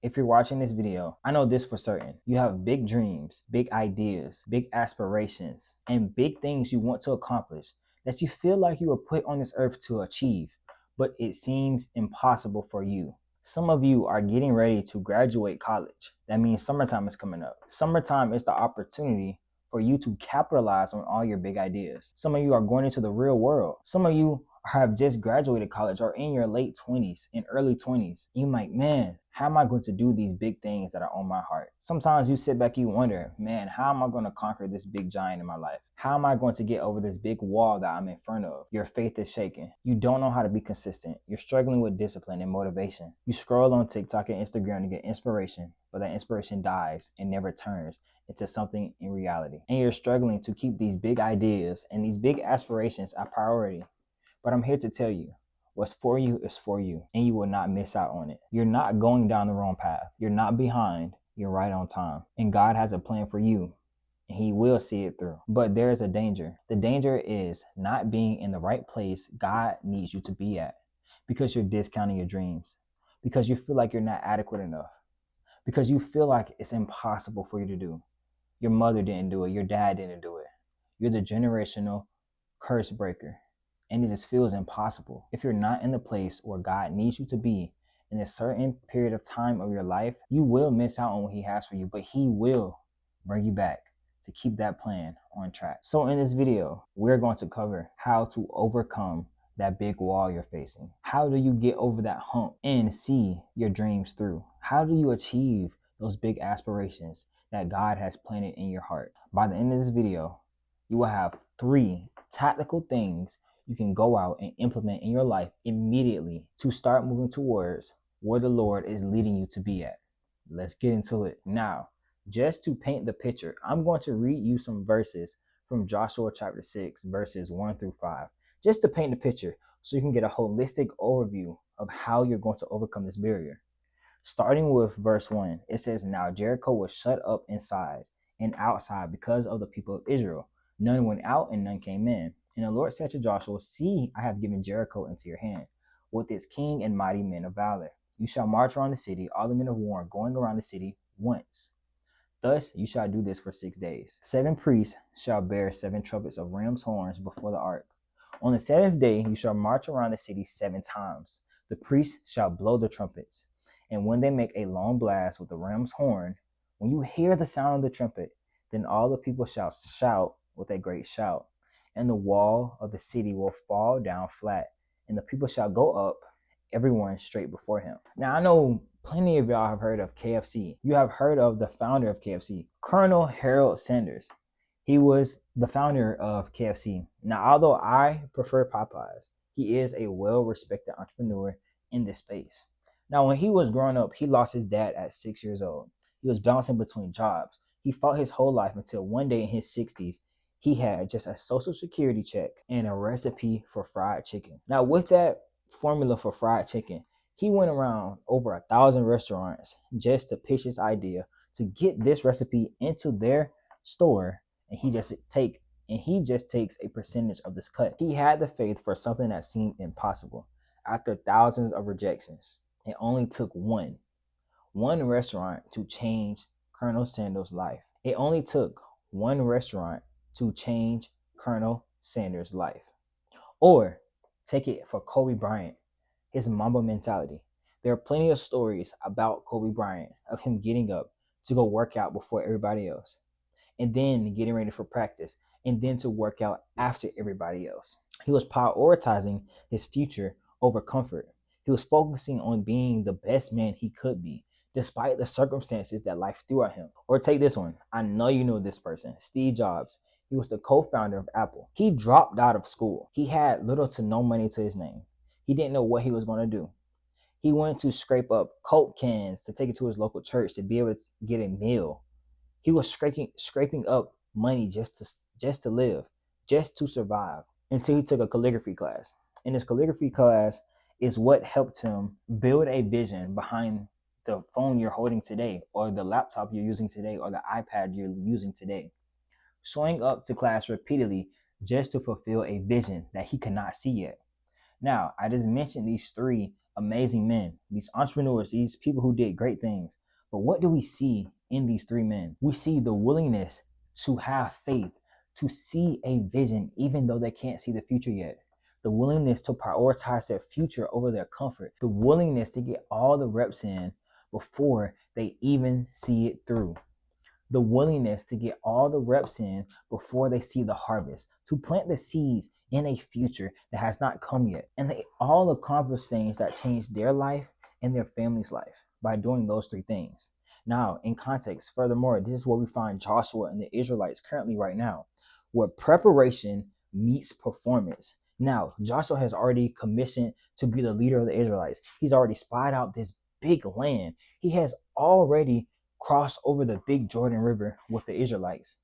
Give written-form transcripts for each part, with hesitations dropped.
If you're watching this video, I know this for certain. You have big dreams, big ideas, big aspirations, and big things you want to accomplish that you feel like you were put on this earth to achieve, but it seems impossible for you. Some of you are getting ready to graduate college. That means summertime is coming up. Summertime is the opportunity for you to capitalize on all your big ideas. Some of you are going into the real world. Some of you have just graduated college or in your late 20s and early 20s. You're like, man, how am I going to do these big things that are on my heart? Sometimes you sit back, you wonder, man, how am I going to conquer this big giant in my life? How am I going to get over this big wall that I'm in front of? Your faith is shaking. You don't know how to be consistent. You're struggling with discipline and motivation. You scroll on TikTok and Instagram to get inspiration, but that inspiration dies and never turns into something in reality. And you're struggling to keep these big ideas and these big aspirations a priority. But I'm here to tell you, what's for you is for you, and you will not miss out on it. You're not going down the wrong path. You're not behind. You're right on time. And God has a plan for you, and He will see it through. But there is a danger. The danger is not being in the right place God needs you to be at, because you're discounting your dreams, because you feel like you're not adequate enough, because you feel like it's impossible for you to do. Your mother didn't do it. Your dad didn't do it. You're the generational curse breaker. And it just feels impossible. If you're not in the place where God needs you to be in a certain period of time of your life, you will miss out on what He has for you, but He will bring you back to keep that plan on track. So in this video, we're going to cover how to overcome that big wall you're facing. How do you get over that hump and see your dreams through? How do you achieve those big aspirations that God has planted in your heart? By the end of this video, you will have 3 tactical things you can go out and implement in your life immediately to start moving towards where the Lord is leading you to be at. Let's get into it. Now, just to paint the picture, I'm going to read you some verses from Joshua chapter 6, verses 1 through 5, just to paint the picture so you can get a holistic overview of how you're going to overcome this barrier. Starting with verse 1, it says, "Now Jericho was shut up inside and outside because of the people of Israel. None went out and none came in. And the Lord said to Joshua, See, I have given Jericho into your hand, with its king and mighty men of valor. You shall march around the city, all the men of war going around the city once. Thus you shall do this for 6 days. 7 priests shall bear 7 trumpets of ram's horns before the ark. On the 7th day you shall march around the city 7 times. The priests shall blow the trumpets. And when they make a long blast with the ram's horn, when you hear the sound of the trumpet, then all the people shall shout with a great shout. And the wall of the city will fall down flat, and the people shall go up, everyone straight before him." Now, I know plenty of y'all have heard of KFC. You have heard of the founder of KFC, Colonel Harold Sanders. He was the founder of KFC. Now, although I prefer Popeyes, he is a well-respected entrepreneur in this space. Now, when he was growing up, he lost his dad at 6 years old. He was bouncing between jobs. He fought his whole life until one day in his 60s, he had just a social security check and a recipe for fried chicken. Now, with that formula for fried chicken, he went around over 1,000 restaurants just to pitch his idea to get this recipe into their store, and he just takes a percentage of this cut. He had the faith for something that seemed impossible. After thousands of rejections, it only took one restaurant to change Colonel Sanders' life. It only took one restaurant to change Colonel Sanders' life. Or take it for Kobe Bryant, his Mamba mentality. There are plenty of stories about Kobe Bryant, of him getting up to go work out before everybody else, and then getting ready for practice, and then to work out after everybody else. He was prioritizing his future over comfort. He was focusing on being the best man he could be, despite the circumstances that life threw at him. Or take this one. I know you know this person, Steve Jobs. He was the co-founder of Apple. He dropped out of school. He had little to no money to his name. He didn't know what he was going to do. He went to scrape up Coke cans to take it to his local church to be able to get a meal. He was scraping up money just to live, just to survive, until he took a calligraphy class. And his calligraphy class is what helped him build a vision behind the phone you're holding today, or the laptop you're using today, or the iPad you're using today. Showing up to class repeatedly just to fulfill a vision that he could not see yet. Now, I just mentioned these 3 amazing men, these entrepreneurs, these people who did great things. But what do we see in these three men? We see the willingness to have faith, to see a vision, even though they can't see the future yet. The willingness to prioritize their future over their comfort. The willingness to get all the reps in before they even see it through. The willingness to get all the reps in before they see the harvest, to plant the seeds in a future that has not come yet. And they all accomplish things that change their life and their family's life by doing those three things. Now, in context, furthermore, this is where we find Joshua and the Israelites currently right now, where preparation meets performance. Now, Joshua has already commissioned to be the leader of the Israelites. He's already spied out this big land. He has already cross over the big Jordan River with the Israelites.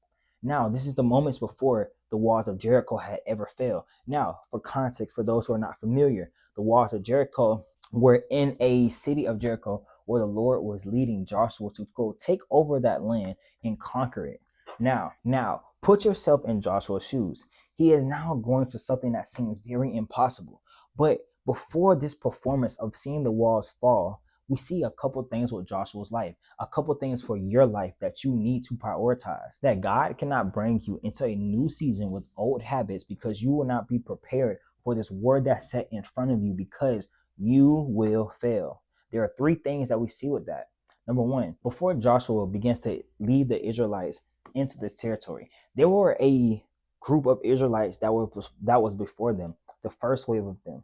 Now, this is the moments before the walls of Jericho had ever fell. Now, for context, for those who are not familiar, the walls of Jericho were in a city of Jericho where the Lord was leading Joshua to go take over that land and conquer it. Now, put yourself in Joshua's shoes. He is now going to something that seems very impossible. But before this performance of seeing the walls fall, we see a couple things with Joshua's life, a couple things for your life that you need to prioritize. That God cannot bring you into a new season with old habits because you will not be prepared for this word that's set in front of you, because you will fail. There are three things that we see with that. Number one, before Joshua begins to lead the Israelites into this territory, there were a group of Israelites that was before them, the first wave of them.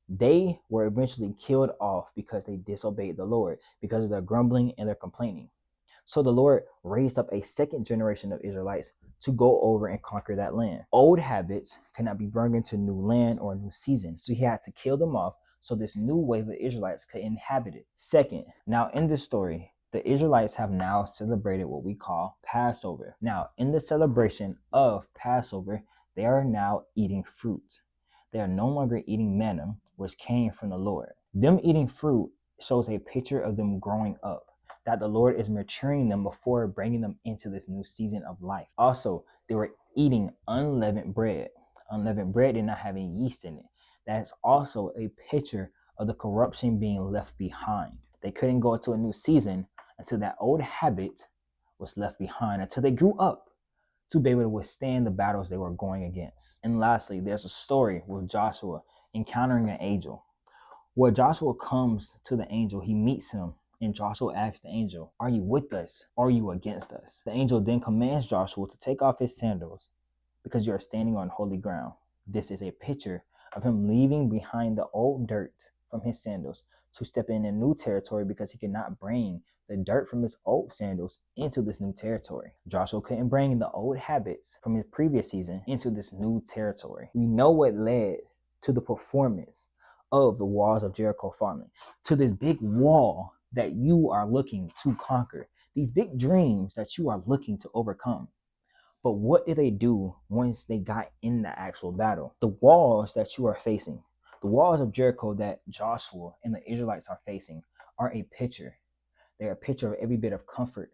They were eventually killed off because they disobeyed the Lord, because of their grumbling and their complaining. So the Lord raised up a second generation of Israelites to go over and conquer that land. Old habits cannot be brought into new land or a new season. So he had to kill them off so this new wave of Israelites could inhabit it. Second, now in this story, the Israelites have now celebrated what we call Passover. Now, in the celebration of Passover, they are now eating fruit. They are no longer eating manna, which came from the Lord. Them eating fruit shows a picture of them growing up, that the Lord is maturing them before bringing them into this new season of life. Also, they were eating unleavened bread. Unleavened bread did not have any yeast in it. That's also a picture of the corruption being left behind. They couldn't go into a new season until that old habit was left behind, until they grew up to be able to withstand the battles they were going against. And lastly, there's a story with Joshua encountering an angel. Where Joshua comes to the angel, he meets him, and Joshua asks the angel, "Are you with us? Or are you against us?" The angel then commands Joshua to take off his sandals because you are standing on holy ground. This is a picture of him leaving behind the old dirt from his sandals to step in a new territory, because he cannot bring the dirt from his old sandals into this new territory. Joshua couldn't bring the old habits from his previous season into this new territory. We know what led to the performance of the walls of Jericho falling, to this big wall that you are looking to conquer, these big dreams that you are looking to overcome. But what did they do once they got in the actual battle? The walls that you are facing, the walls of Jericho that Joshua and the Israelites are facing, are a picture. They're a picture of every bit of comfort,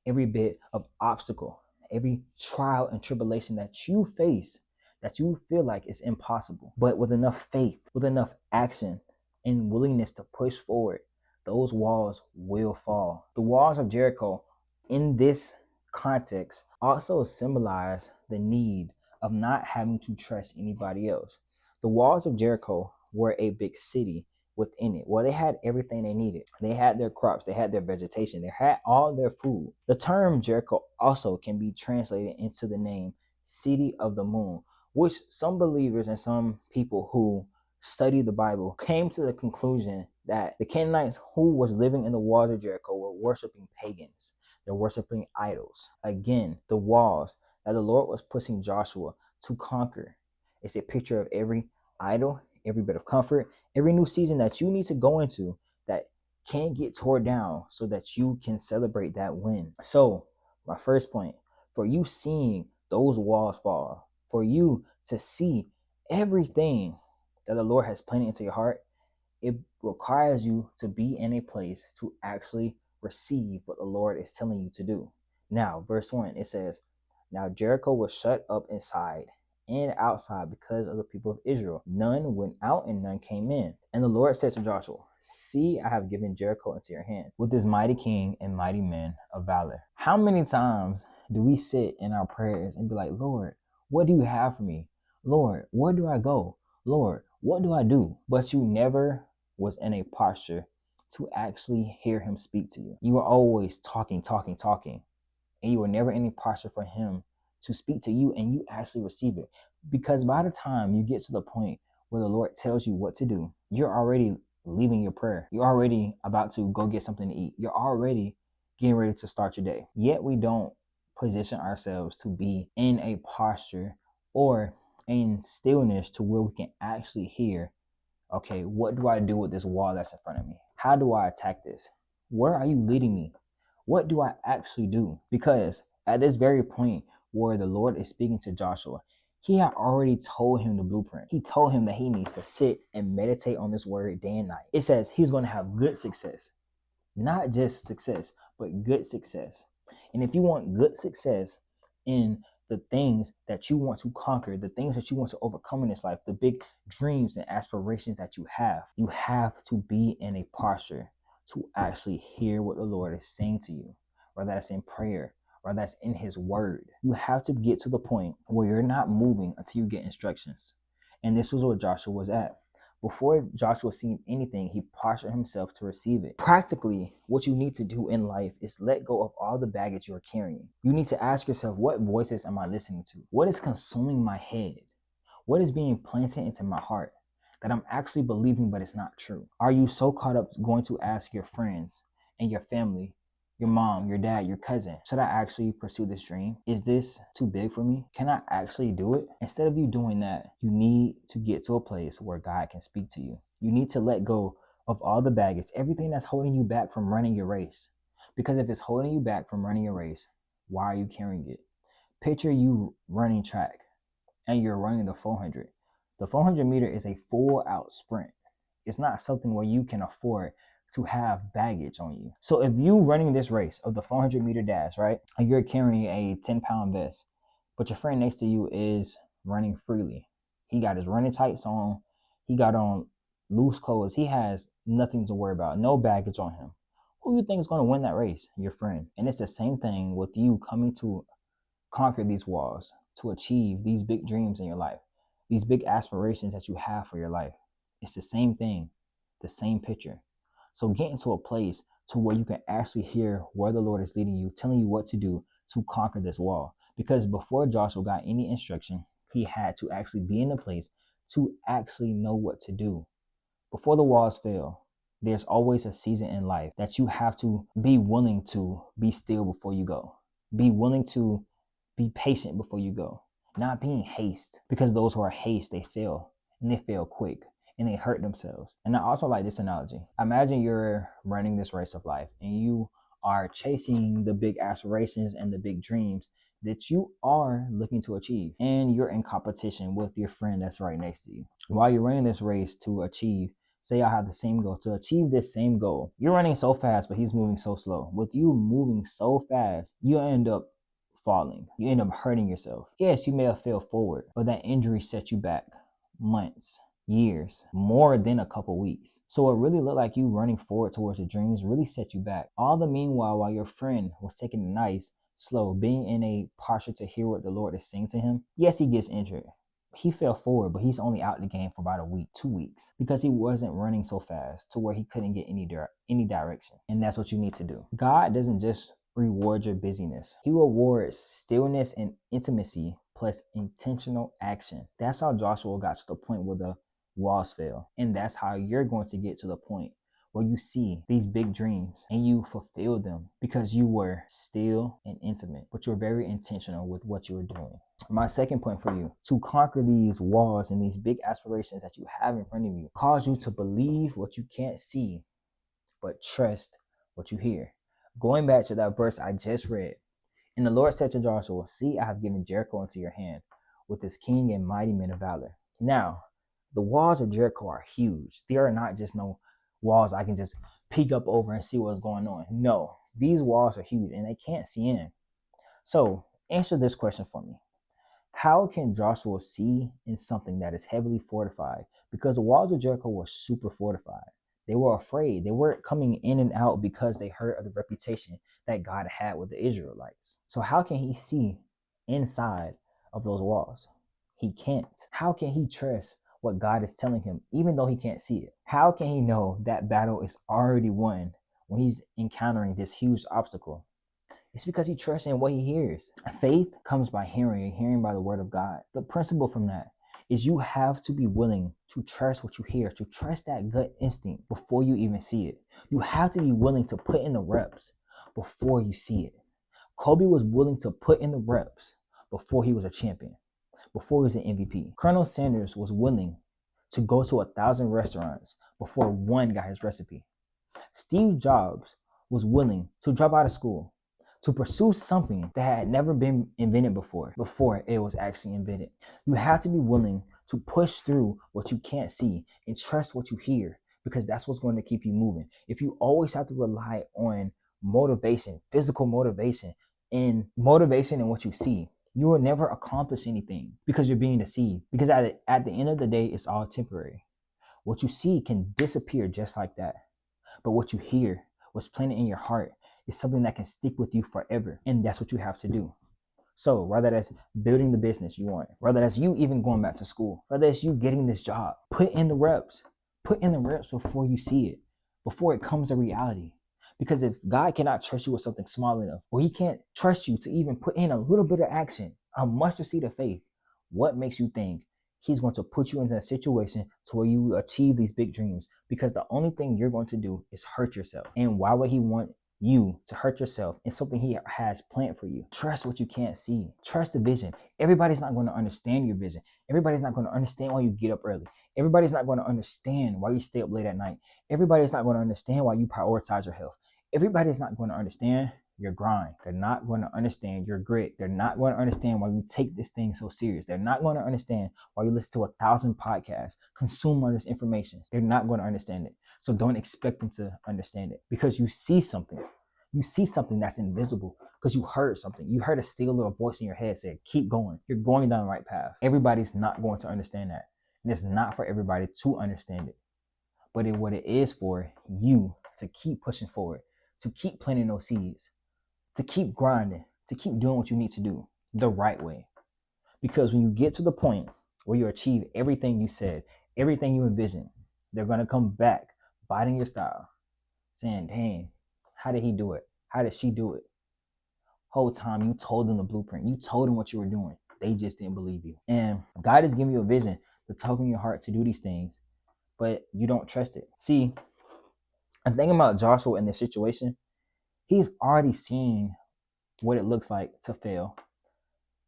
every bit of obstacle, every trial and tribulation that you face, that you feel like is impossible. But with enough faith, with enough action and willingness to push forward, those walls will fall. The walls of Jericho in this context also symbolize the need of not having to trust anybody else. The walls of Jericho were a big city within it. Well, they had everything they needed. They had their crops, they had their vegetation, they had all their food. The term Jericho also can be translated into the name City of the Moon, which some believers and some people who study the Bible came to the conclusion that the Canaanites who was living in the walls of Jericho were worshiping pagans. They're worshiping idols. Again, the walls that the Lord was pushing Joshua to conquer. It's a picture of every idol, every bit of comfort, every new season that you need to go into that can't get torn down so that you can celebrate that win. So, my first point, for you seeing those walls fall, for you to see everything that the Lord has planted into your heart, it requires you to be in a place to actually receive what the Lord is telling you to do. Now, verse 1, it says, "Now Jericho was shut up inside and outside because of the people of Israel. None went out and none came in. And the Lord said to Joshua, see, I have given Jericho into your hand with this mighty king and mighty men of valor. How many times do we sit in our prayers and be like, Lord, what do you have for me? Lord, where do I go? Lord, what do I do? But you never was in a posture to actually hear him speak to you. You were always talking, and you were never in a posture for him to speak to you and you actually receive it. Because by the time you get to the point where the Lord tells you what to do, you're already leaving your prayer. You're already about to go get something to eat. You're already getting ready to start your day. Yet we don't position ourselves to be in a posture or in stillness to where we can actually hear, okay, what do I do with this wall that's in front of me? How do I attack this? Where are you leading me? What do I actually do? Because at this very point where the Lord is speaking to Joshua, he had already told him the blueprint. He told him that he needs to sit and meditate on this word day and night. It says he's going to have good success. Not just success, but good success. And if you want good success in the things that you want to conquer, the things that you want to overcome in this life, the big dreams and aspirations that you have to be in a posture to actually hear what the Lord is saying to you, whether that's in prayer, or that's in his word. You have to get to the point where you're not moving until you get instructions. And this was where Joshua was at. Before Joshua seen anything, he postured himself to receive it. Practically, what you need to do in life is let go of all the baggage you're carrying. You need to ask yourself, what voices am I listening to? What is consuming my head? What is being planted into my heart that I'm actually believing, but it's not true? Are you so caught up going to ask your friends and your family, your mom, your dad, your cousin, should I actually pursue this dream? Is this too big for me? Can I actually do it? Instead of you doing that, you need to get to a place where God can speak to you. You need to let go of all the baggage, everything that's holding you back from running your race. Because if it's holding you back from running your race, why are you carrying it? Picture you running track and you're running the 400. The 400 meter is a full out sprint. It's not something where you can afford to have baggage on you. So if you running this race of the 400-meter dash, right, and you're carrying a 10-pound vest, but your friend next to you is running freely. He got his running tights on. He got on loose clothes. He has nothing to worry about, no baggage on him. Who you think is going to win that race? Your friend. And it's the same thing with you coming to conquer these walls, to achieve these big dreams in your life, these big aspirations that you have for your life. It's the same thing, the same picture. So get into a place to where you can actually hear where the Lord is leading you, telling you what to do to conquer this wall. Because before Joshua got any instruction, he had to actually be in a place to actually know what to do. Before the walls fail, there's always a season in life that you have to be willing to be still before you go. Be willing to be patient before you go. Not being haste, because those who are haste, they fail, and they fail quick, and they hurt themselves. And I also like this analogy. Imagine you're running this race of life and you are chasing the big aspirations and the big dreams that you are looking to achieve. And you're in competition with your friend that's right next to you. While you're running this race to achieve, say I have the same goal, to achieve this same goal, you're running so fast, but he's moving so slow. With you moving so fast, you end up falling. You end up hurting yourself. Yes, you may have fell forward, but that injury set you back months, years, more than a couple weeks. So it really looked like you running forward towards your dreams really set you back. All the meanwhile, while your friend was taking it nice, slow, being in a posture to hear what the Lord is saying to him, yes, he gets injured. He fell forward, but he's only out the game for about a week, 2 weeks, because he wasn't running so fast to where he couldn't get any direction. And that's what you need to do. God doesn't just reward your busyness. He rewards stillness and intimacy plus intentional action. That's how Joshua got to the point where the walls fell. And that's how you're going to get to the point where you see these big dreams and you fulfill them because you were still and intimate, but you're very intentional with what you were doing. My second point for you, to conquer these walls and these big aspirations that you have in front of you, cause you to believe what you can't see, but trust what you hear. Going back to that verse I just read, and the Lord said to Joshua, see, I have given Jericho into your hand with this king and mighty men of valor. Now, the walls of Jericho are huge. They are not just no walls I can just peek up over and see what's going on. No, these walls are huge and they can't see in. So answer this question for me. How can Joshua see in something that is heavily fortified? Because the walls of Jericho were super fortified. They were afraid. They weren't coming in and out because they heard of the reputation that God had with the Israelites. So how can he see inside of those walls? He can't. How can he trust what God is telling him, even though he can't see it? How can he know that battle is already won when he's encountering this huge obstacle? It's because he trusts in what he hears. Faith comes by hearing, and hearing by the word of God. The principle from that is you have to be willing to trust what you hear, to trust that gut instinct before you even see it. You have to be willing to put in the reps before you see it. Kobe was willing to put in the reps before he was a champion, before he was an MVP. Colonel Sanders was willing to go to 1,000 restaurants before one got his recipe. Steve Jobs was willing to drop out of school to pursue something that had never been invented before it was actually invented. You have to be willing to push through what you can't see and trust what you hear, because that's what's going to keep you moving. If you always have to rely on motivation, physical motivation, and motivation in what you see, you will never accomplish anything because you're being deceived. Because at the end of the day, it's all temporary. What you see can disappear just like that. But what you hear, what's planted in your heart, is something that can stick with you forever. And that's what you have to do. So whether that's building the business you want, whether that's you even going back to school, whether it's you getting this job, put in the reps. Put in the reps before you see it, before it comes a reality. Because if God cannot trust you with something small enough, or he can't trust you to even put in a little bit of action, a mustard seed of faith, what makes you think he's going to put you into a situation to where you achieve these big dreams? Because the only thing you're going to do is hurt yourself. And why would he want you to hurt yourself in something he has planned for you? Trust what you can't see. Trust the vision. Everybody's not going to understand your vision. Everybody's not going to understand why you get up early. Everybody's not going to understand why you stay up late at night. Everybody's not going to understand why you prioritize your health. Everybody's not going to understand your grind. They're not going to understand your grit. They're not going to understand why you take this thing so serious. They're not going to understand why you listen to 1,000 podcasts, consume all this information. They're not going to understand it. So don't expect them to understand it, because you see something. You see something that's invisible because you heard something. You heard a still little voice in your head say, keep going. You're going down the right path. Everybody's not going to understand that. And it's not for everybody to understand it. But what it is for you to keep pushing forward, to keep planting those seeds, to keep grinding, to keep doing what you need to do the right way. Because when you get to the point where you achieve everything you said, everything you envisioned, they're going to come back biting your style, saying, dang, how did he do it? How did she do it? Whole time you told them the blueprint. You told them what you were doing. They just didn't believe you. And God is giving you a vision to talk in your heart to do these things, but you don't trust it. See, I'm thinking about Joshua in this situation. He's already seen what it looks like to fail.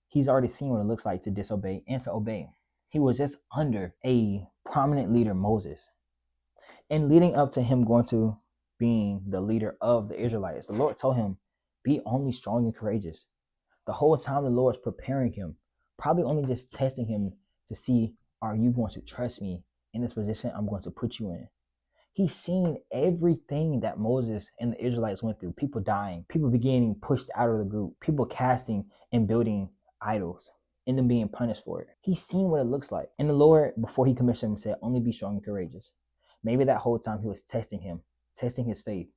He's already seen what it looks like to disobey and to obey. He was just under a prominent leader, Moses. And leading up to him going to being the leader of the Israelites, the Lord told him, be only strong and courageous. The whole time the Lord's preparing him, probably only just testing him to see, are you going to trust me in this position I'm going to put you in? He's seen everything that Moses and the Israelites went through. People dying, people getting pushed out of the group, people casting and building idols, and then being punished for it. He's seen what it looks like. And the Lord, before he commissioned him, said, only be strong and courageous. Maybe that whole time he was testing him, testing his faith.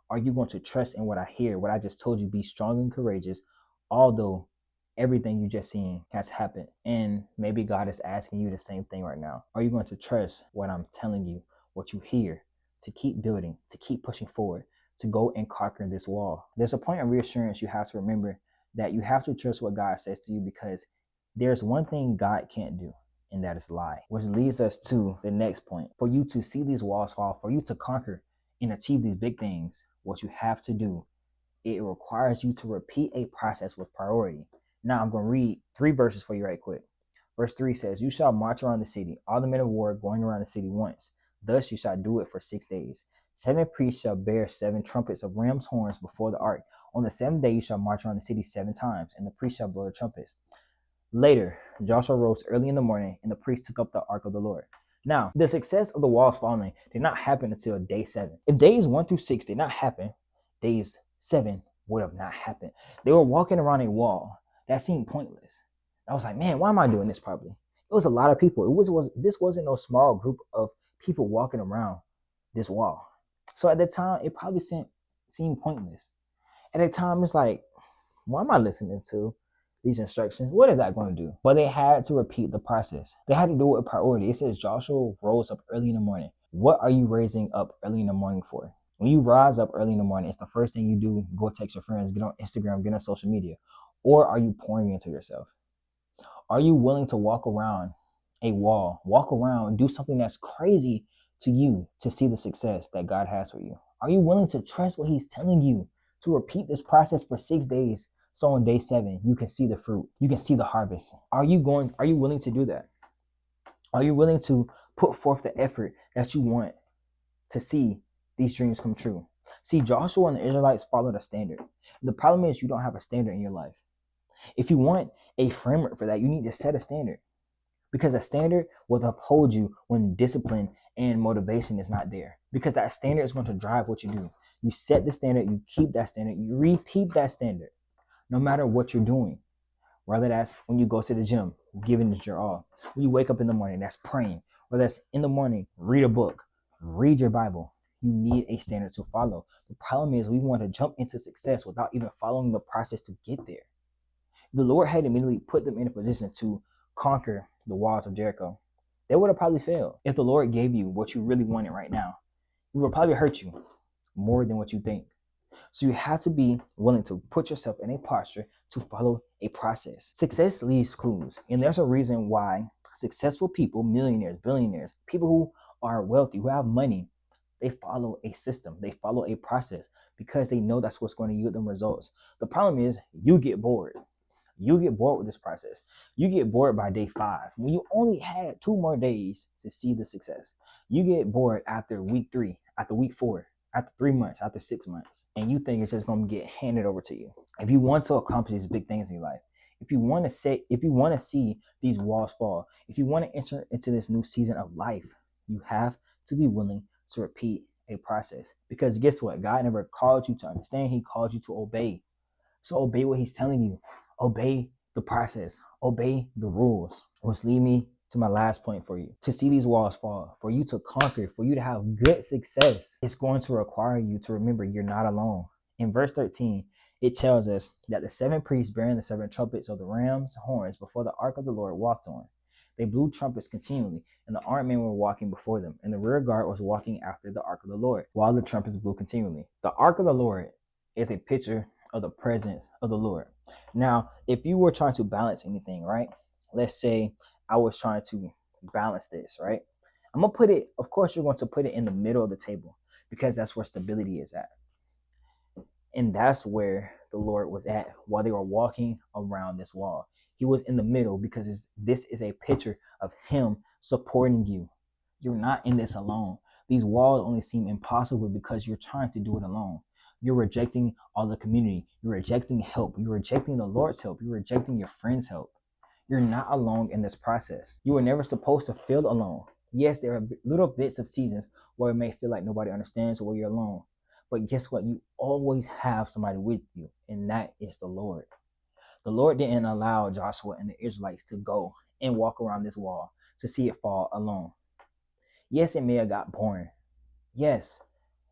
Are you going to trust in what I hear, what I just told you? Be strong and courageous, although everything you just seen has happened. And maybe God is asking you the same thing right now. Are you going to trust what I'm telling you, what you hear, to keep building, to keep pushing forward, to go and conquer this wall? There's a point of reassurance you have to remember, that you have to trust what God says to you, because there's one thing God can't do, and that is lie. Which leads us to the next point. For you to see these walls fall, for you to conquer and achieve these big things, what you have to do, it requires you to repeat a process with priority. Now I'm going to read 3 verses for you right quick. Verse 3 says, you shall march around the city, all the men of war going around the city once. Thus you shall do it for 6 days. 7 priests shall bear 7 trumpets of ram's horns before the ark. On the 7th day you shall march around the city 7 times, and the priests shall blow the trumpets. Later, Joshua rose early in the morning, and the priests took up the ark of the Lord. Now, the success of the walls falling did not happen until day 7. If days 1 through 6 did not happen, days 7 would have not happened. They were walking around a wall that seemed pointless. I was like, man, why am I doing this probably? It was a lot of people. This wasn't no small group of people walking around this wall. So at the time, it probably seemed pointless. At the time, it's like, why am I listening to these instructions? What is that going to do? But they had to repeat the process. They had to do it with priority. It says Joshua rose up early in the morning. What are you raising up early in the morning for? When you rise up early in the morning, it's the first thing you do. Go text your friends, get on Instagram, get on social media. Or are you pouring into yourself? Are you willing to walk around a wall, walk around, do something that's crazy to you to see the success that God has for you? Are you willing to trust what He's telling you to repeat this process for 6 days? So on day 7, you can see the fruit, you can see the harvest. Are you willing to do that? Are you willing to put forth the effort that you want to see these dreams come true? See, Joshua and the Israelites followed a standard. The problem is you don't have a standard in your life. If you want a framework for that, you need to set a standard, because a standard will uphold you when discipline and motivation is not there, because that standard is going to drive what you do. You set the standard, you keep that standard, you repeat that standard no matter what you're doing. Whether that's when you go to the gym, giving it your all. When you wake up in the morning, that's praying. Whether that's in the morning, read a book, read your Bible. You need a standard to follow. The problem is we want to jump into success without even following the process to get there. The Lord had immediately put them in a position to conquer the walls of Jericho. They would have probably failed. If the Lord gave you what you really wanted right now, it would probably hurt you more than what you think. So you have to be willing to put yourself in a posture to follow a process. Success leaves clues, and there's a reason why successful people, millionaires, billionaires, people who are wealthy, who have money, they follow a system, they follow a process, because they know that's what's going to yield them results. The problem is you get bored. You get bored with this process. You get bored by day 5 when you only had 2 more days to see the success. You get bored after week 3, after week 4, after 3 months, after 6 months, and you think it's just going to get handed over to you. If you want to accomplish these big things in your life, if you want to see these walls fall, if you want to enter into this new season of life, you have to be willing to repeat a process. Because guess what? God never called you to understand. He called you to obey. So obey what He's telling you. Obey the process. Obey the rules. Which lead me to my last point for you. To see these walls fall, for you to conquer, for you to have good success, it's going to require you to remember you're not alone. In verse 13, it tells us that the 7 priests bearing the 7 trumpets of the ram's horns before the ark of the Lord walked on. They blew trumpets continually, and the armed men were walking before them, and the rear guard was walking after the ark of the Lord, while the trumpets blew continually. The ark of the Lord is a picture of the presence of the Lord. Now, if you were trying to balance anything, right? Let's say I was trying to balance this, right? I'm going to put it, of course, you're going to put it in the middle of the table, because that's where stability is at. And that's where the Lord was at while they were walking around this wall. He was in the middle, because this is a picture of Him supporting you. You're not in this alone. These walls only seem impossible because you're trying to do it alone. You're rejecting all the community. You're rejecting help. You're rejecting the Lord's help. You're rejecting your friend's help. You're not alone in this process. You were never supposed to feel alone. Yes, there are little bits of seasons where it may feel like nobody understands or where you're alone. But guess what? You always have somebody with you, and that is the Lord. The Lord didn't allow Joshua and the Israelites to go and walk around this wall to see it fall alone. Yes, it may have got boring. Yes,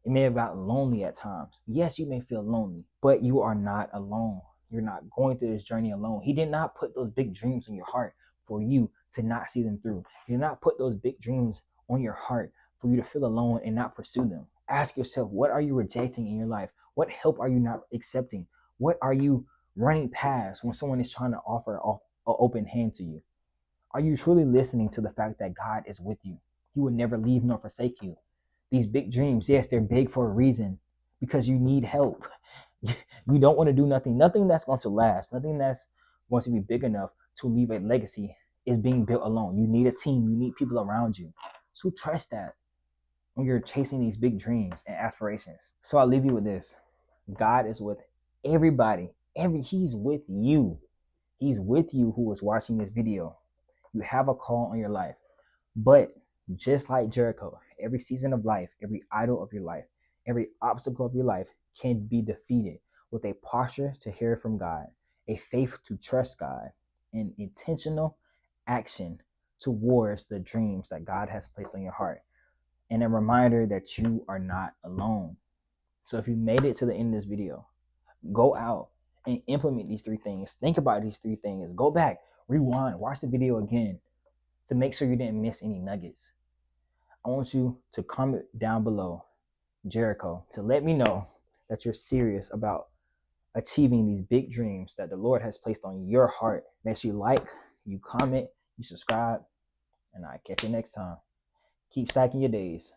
it may have gotten lonely at times. Yes, you may feel lonely, but you are not alone. You're not going through this journey alone. He did not put those big dreams in your heart for you to not see them through. He did not put those big dreams on your heart for you to feel alone and not pursue them. Ask yourself, what are you rejecting in your life? What help are you not accepting? What are you running past when someone is trying to offer an open hand to you? Are you truly listening to the fact that God is with you? He will never leave nor forsake you. These big dreams, yes, they're big for a reason, because you need help. You don't want to do nothing that's going to last, nothing that's going to be big enough to leave a legacy is being built alone. You need a team, you need people around you. So trust that when you're chasing these big dreams and aspirations. So I'll leave you with this. God is with everybody. He's with you. He's with you who is watching this video. You have a call on your life. But just like Jericho, every season of life, every idol of your life, every obstacle of your life can be defeated with a posture to hear from God, a faith to trust God, and intentional action towards the dreams that God has placed on your heart. And a reminder that you are not alone. So if you made it to the end of this video, go out and implement these 3 things. Think about these 3 things. Go back, rewind, watch the video again to make sure you didn't miss any nuggets. I want you to comment down below, Jericho, to let me know that you're serious about achieving these big dreams that the Lord has placed on your heart. Make sure you like, you comment, you subscribe, and I'll catch you next time. Keep stacking your days.